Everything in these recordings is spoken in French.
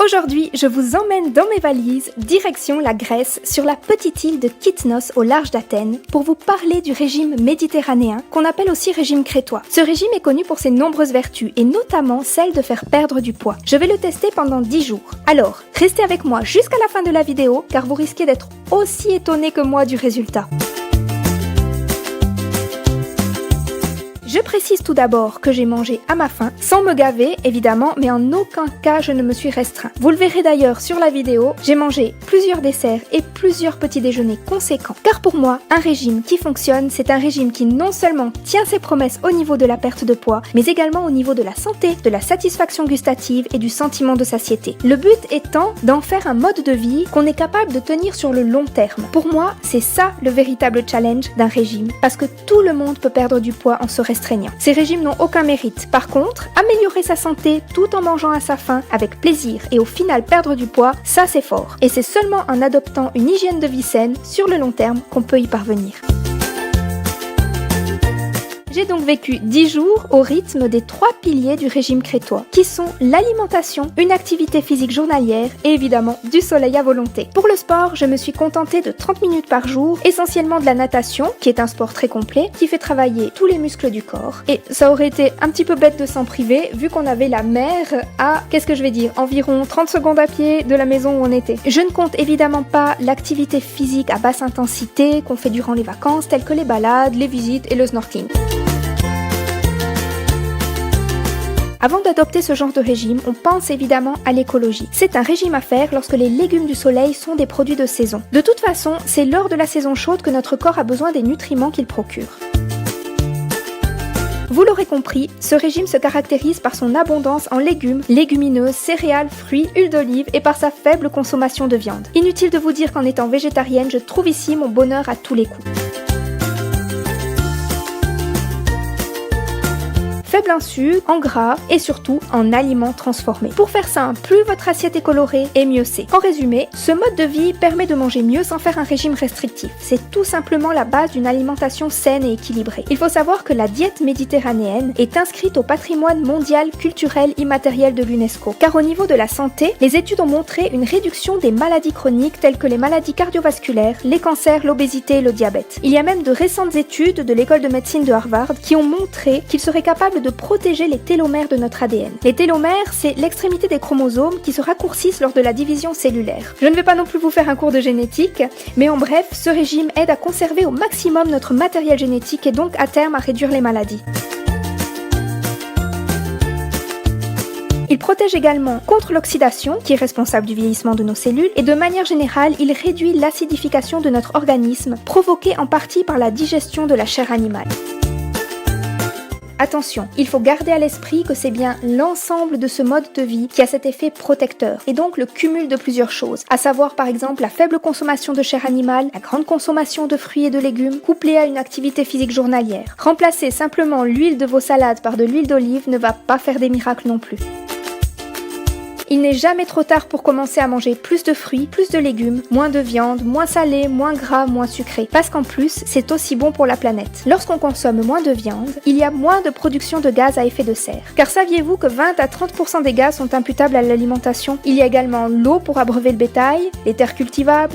Aujourd'hui, je vous emmène dans mes valises, direction la Grèce, sur la petite île de Kythnos au large d'Athènes, pour vous parler du régime méditerranéen, qu'on appelle aussi régime crétois. Ce régime est connu pour ses nombreuses vertus, et notamment celle de faire perdre du poids. Je vais le tester pendant 10 jours. Alors, restez avec moi jusqu'à la fin de la vidéo, car vous risquez d'être aussi étonné que moi du résultat. Je précise tout d'abord que j'ai mangé à ma faim, sans me gaver évidemment, mais en aucun cas je ne me suis restreint. Vous le verrez d'ailleurs sur la vidéo, j'ai mangé plusieurs desserts et plusieurs petits déjeuners conséquents. Car pour moi, un régime qui fonctionne, c'est un régime qui non seulement tient ses promesses au niveau de la perte de poids, mais également au niveau de la santé, de la satisfaction gustative et du sentiment de satiété. Le but étant d'en faire un mode de vie qu'on est capable de tenir sur le long terme. Pour moi, c'est ça le véritable challenge d'un régime, parce que tout le monde peut perdre du poids en se restreignant. Ces régimes n'ont aucun mérite. Par contre, améliorer sa santé tout en mangeant à sa faim avec plaisir et au final perdre du poids, ça c'est fort. Et c'est seulement en adoptant une hygiène de vie saine sur le long terme qu'on peut y parvenir. J'ai donc vécu 10 jours au rythme des 3 piliers du régime crétois, qui sont l'alimentation, une activité physique journalière et évidemment du soleil à volonté. Pour le sport, je me suis contentée de 30 minutes par jour, essentiellement de la natation, qui est un sport très complet, qui fait travailler tous les muscles du corps. Et ça aurait été un petit peu bête de s'en priver, vu qu'on avait la mer à, environ 30 secondes à pied de la maison où on était. Je ne compte évidemment pas l'activité physique à basse intensité qu'on fait durant les vacances, telles que les balades, les visites et le snorkeling. Avant d'adopter ce genre de régime, on pense évidemment à l'écologie. C'est un régime à faire lorsque les légumes du soleil sont des produits de saison. De toute façon, c'est lors de la saison chaude que notre corps a besoin des nutriments qu'il procure. Vous l'aurez compris, ce régime se caractérise par son abondance en légumes, légumineuses, céréales, fruits, huile d'olive et par sa faible consommation de viande. Inutile de vous dire qu'en étant végétarienne, je trouve ici mon bonheur à tous les coups. Faible en sucre, en gras et surtout en aliments transformés. Pour faire simple, plus votre assiette est colorée et mieux c'est. En résumé, ce mode de vie permet de manger mieux sans faire un régime restrictif. C'est tout simplement la base d'une alimentation saine et équilibrée. Il faut savoir que la diète méditerranéenne est inscrite au patrimoine mondial culturel immatériel de l'UNESCO. Car au niveau de la santé, les études ont montré une réduction des maladies chroniques telles que les maladies cardiovasculaires, les cancers, l'obésité et le diabète. Il y a même de récentes études de l'école de médecine de Harvard qui ont montré qu'il serait capable de protéger les télomères de notre ADN. Les télomères, c'est l'extrémité des chromosomes qui se raccourcissent lors de la division cellulaire. Je ne vais pas non plus vous faire un cours de génétique, mais en bref, ce régime aide à conserver au maximum notre matériel génétique et donc à terme à réduire les maladies. Il protège également contre l'oxydation, qui est responsable du vieillissement de nos cellules, et de manière générale, il réduit l'acidification de notre organisme, provoquée en partie par la digestion de la chair animale. Attention, il faut garder à l'esprit que c'est bien l'ensemble de ce mode de vie qui a cet effet protecteur, et donc le cumul de plusieurs choses, à savoir par exemple la faible consommation de chair animale, la grande consommation de fruits et de légumes, couplée à une activité physique journalière. Remplacer simplement l'huile de vos salades par de l'huile d'olive ne va pas faire des miracles non plus. Il n'est jamais trop tard pour commencer à manger plus de fruits, plus de légumes, moins de viande, moins salé, moins gras, moins sucré. Parce qu'en plus, c'est aussi bon pour la planète. Lorsqu'on consomme moins de viande, il y a moins de production de gaz à effet de serre. Car saviez-vous que 20 à 30% des gaz sont imputables à l'alimentation ? Il y a également l'eau pour abreuver le bétail, les terres cultivables.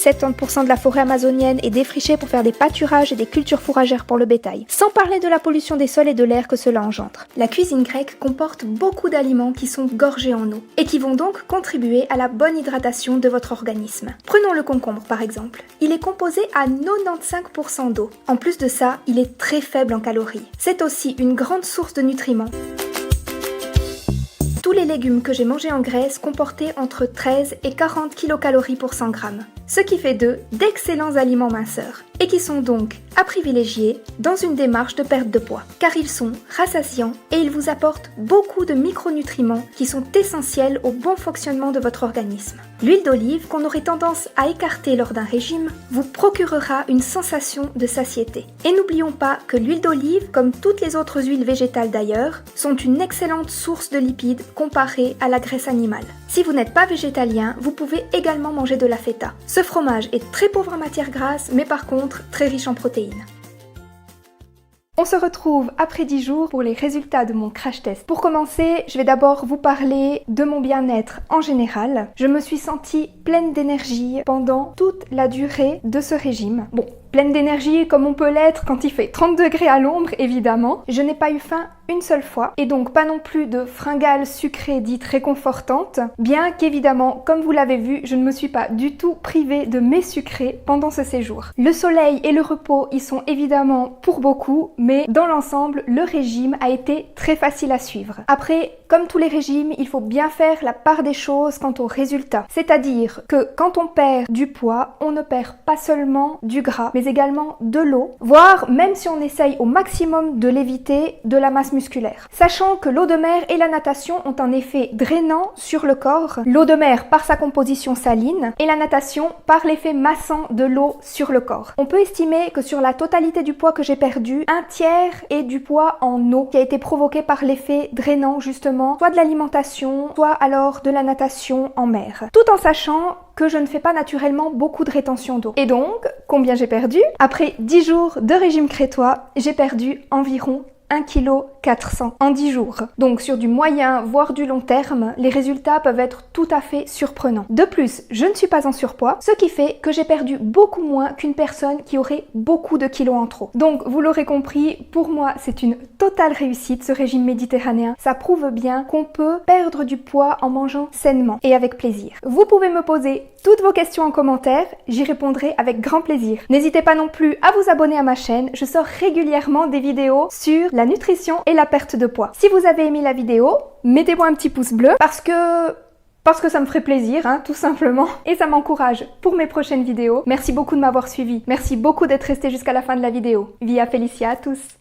70% de la forêt amazonienne est défrichée pour faire des pâturages et des cultures fourragères pour le bétail. Sans parler de la pollution des sols et de l'air que cela engendre. La cuisine grecque comporte beaucoup d'aliments qui sont gorgés en eau et qui vont donc contribuer à la bonne hydratation de votre organisme. Prenons le concombre par exemple. Il est composé à 95% d'eau. En plus de ça, il est très faible en calories. C'est aussi une grande source de nutriments. Tous les légumes que j'ai mangés en Grèce comportaient entre 13 et 40 kilocalories pour 100 grammes, ce qui fait d'eux d'excellents aliments minceurs, et qui sont donc à privilégier dans une démarche de perte de poids, car ils sont rassasiants et ils vous apportent beaucoup de micronutriments qui sont essentiels au bon fonctionnement de votre organisme. L'huile d'olive, qu'on aurait tendance à écarter lors d'un régime, vous procurera une sensation de satiété. Et n'oublions pas que l'huile d'olive, comme toutes les autres huiles végétales d'ailleurs, sont une excellente source de lipides comparée à la graisse animale. Si vous n'êtes pas végétalien, vous pouvez également manger de la feta. Ce fromage est très pauvre en matières grasses, mais par contre très riche en protéines. On se retrouve après 10 jours pour les résultats de mon crash test. Pour commencer, je vais d'abord vous parler de mon bien-être en général. Je me suis sentie pleine d'énergie pendant toute la durée de ce régime. Bon, pleine d'énergie comme on peut l'être quand il fait 30 degrés à l'ombre, évidemment. Je n'ai pas eu faim une seule fois, et donc pas non plus de fringales sucrées dites réconfortantes, bien qu'évidemment, comme vous l'avez vu, je ne me suis pas du tout privée de mes sucrés pendant ce séjour. Le soleil et le repos y sont évidemment pour beaucoup, mais dans l'ensemble, le régime a été très facile à suivre. Après, comme tous les régimes, il faut bien faire la part des choses quant aux résultats. C'est-à-dire que quand on perd du poids, on ne perd pas seulement du gras, mais également de l'eau, voire même si on essaye au maximum de l'éviter, de la masse musculaire. Sachant que l'eau de mer et la natation ont un effet drainant sur le corps, l'eau de mer par sa composition saline et la natation par l'effet massant de l'eau sur le corps. On peut estimer que sur la totalité du poids que j'ai perdu, 1/3 est du poids en eau qui a été provoqué par l'effet drainant justement, soit de l'alimentation, soit alors de la natation en mer. Tout en sachant que je ne fais pas naturellement beaucoup de rétention d'eau. Et donc, combien j'ai perdu? Après 10 jours de régime crétois, j'ai perdu environ 1,4 kg en 10 jours. Donc sur du moyen voire du long terme, les résultats peuvent être tout à fait surprenants. De plus, je ne suis pas en surpoids, ce qui fait que j'ai perdu beaucoup moins qu'une personne qui aurait beaucoup de kilos en trop. Donc vous l'aurez compris, pour moi c'est une totale réussite ce régime méditerranéen. Ça prouve bien qu'on peut perdre du poids en mangeant sainement et avec plaisir. Vous pouvez me poser toutes vos questions en commentaire, j'y répondrai avec grand plaisir. N'hésitez pas non plus à vous abonner à ma chaîne, je sors régulièrement des vidéos sur la nutrition et la perte de poids. Si vous avez aimé la vidéo, mettez-moi un petit pouce bleu parce que ça me ferait plaisir, tout simplement, et ça m'encourage pour mes prochaines vidéos. Merci beaucoup de m'avoir suivi, merci beaucoup d'être resté jusqu'à la fin de la vidéo. Via Felicia à tous!